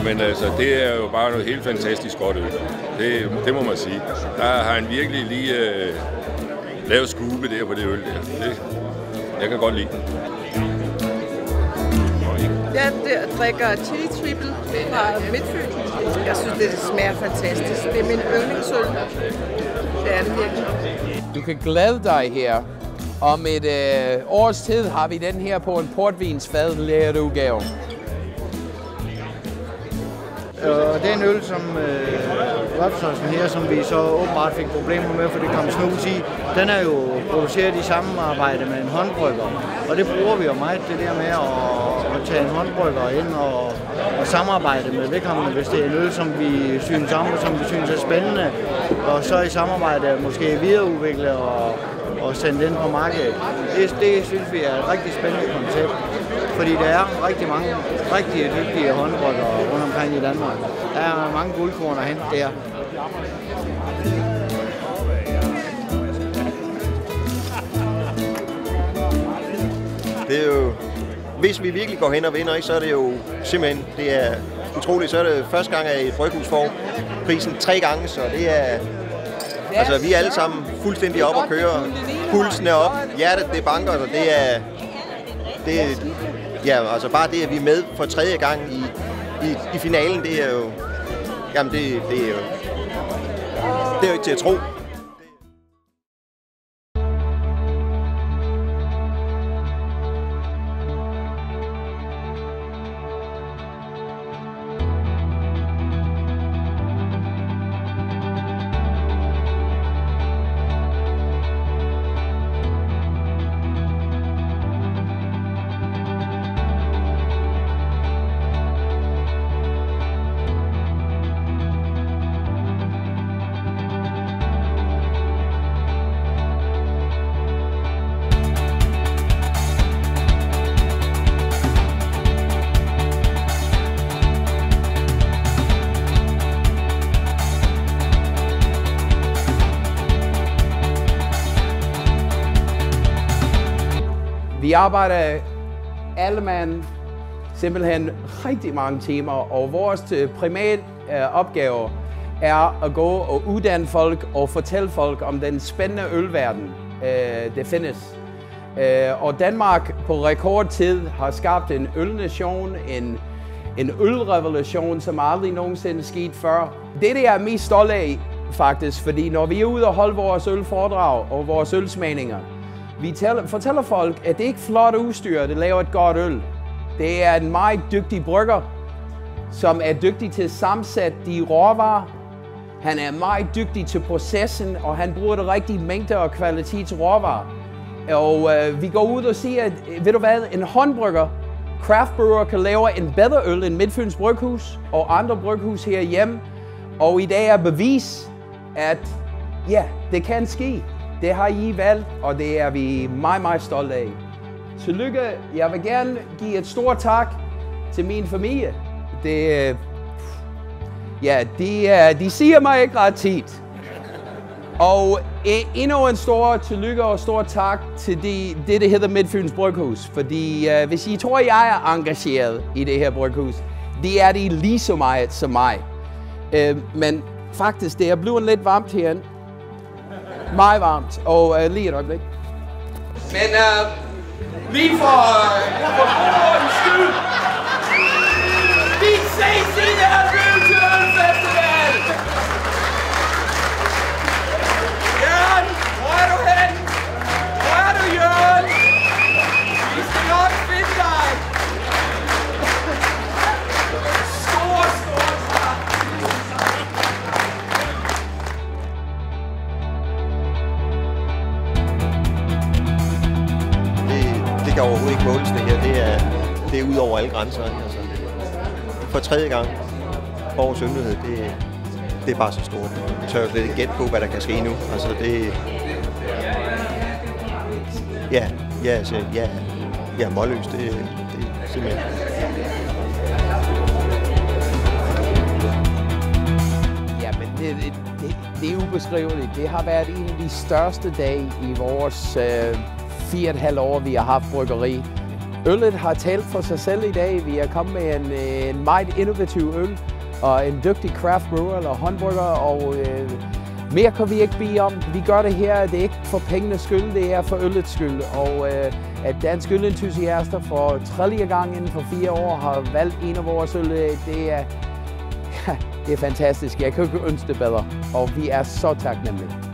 Jamen altså, det er jo bare noget helt fantastisk godt øl. Det må man sige. Der har han virkelig lige lavet skube der på det øl der. Det, jeg kan godt lide. Jeg drikker chili triple fra Midtfyn. Jeg synes, det smager fantastisk. Det er min yndlingsøl. Det er det virkelig. Du kan glæde dig her. Om et års tid har vi den her på en portvinsfadlæret udgave. Det er en øl, som Robsonsen her, som vi så åbenbart fik problemer med, for det kom snus i. Den er jo produceret i samarbejde med en håndbrygger, og det bruger vi jo meget, det der med at tage en håndbrygger ind og samarbejde med vedkommende, hvis det er en øl, som vi synes om, og som vi synes er spændende, og så i samarbejde måske videreudvikle og sende den på markedet. Det synes vi er et rigtig spændende koncept, fordi der er rigtig mange rigtig dygtige håndbryggere rundt omkring i Danmark. Der er mange guldkorn at hente der. Det er jo, hvis vi virkelig går hen og vinder, så er det jo simpelthen, det er utroligt. Så er det første gang, at et bryghus får prisen 3 gange, så det er... Altså, vi er alle sammen fuldstændig op og køre. Pulsen er op, hjertet det banker, og ja, altså bare det, at vi er med for 3. gang i finalen, det er jo... Jamen, det er jo ikke til at tro. Vi arbejder alle mand simpelthen rigtig mange timer, og vores primære opgave er at gå og uddanne folk og fortælle folk om den spændende ølverden, der findes. Og Danmark på rekordtid har skabt en ølnation, en ølrevolution, som aldrig nogensinde sket før. Det er jeg mest stolt af, faktisk, fordi når vi er ude og holde vores ølforedrag og vores ølsmagninger, vi fortæller folk, at det ikke er flot udstyr, der laver et godt øl. Det er en meget dygtig brygger, som er dygtig til at sammensætte de råvarer. Han er meget dygtig til processen, og han bruger det rigtige mængde og kvalitets råvarer. Og vi går ud og siger, at ved du hvad, en håndbrygger, craftbrewer, kan lave en bedre øl end Midtfyns Bryghus og andre bryghus herhjemme. Og i dag er bevis, at ja, det kan ske. Det har I valgt, og det er vi meget, meget stolte af. Tillykke. Jeg vil gerne give et stort tak til min familie. De siger mig ikke ret tit. Og endnu en stor tillykke og stor tak til det hedder Midtfyns Bryghus. Fordi hvis I tror, jeg er engageret i det her bryghus, det er de lige så meget som mig. Men faktisk, det er blevet lidt varmt herinde. Meget varmt, og lige et øjeblik. Men lige for ordens skyld, vi ses i der Ølfestival! Jørgen, hvor er du hen? Hvor er du, Jørgen? Vi skal nok finde dig! Stor tak! Det kan overhovedet ikke måles, det her. Det er ud over alle grænser. Altså. For 3. gang årets yndighed, det er bare så stort. Jeg tør slet ikke gætte på, hvad der kan ske nu. Altså det... Ja, målløs, det er simpelthen... Ja, men det er ubeskriveligt. Det har været en af de største dage i vores 4,5 år, vi har haft bryggeri. Øllet har talt for sig selv i dag. Vi er kommet med en meget innovativ øl og en dygtig craft brewer eller håndbrygger, og mere kan vi ikke bede om. Vi gør det her, det er ikke for pengenes skyld, det er for øllets skyld. Og at danske ølentusiaster for tredje gang inden for 4 år har valgt en af vores øl, det er fantastisk. Jeg kan ikke ønske det bedre, og vi er så taknemmelige.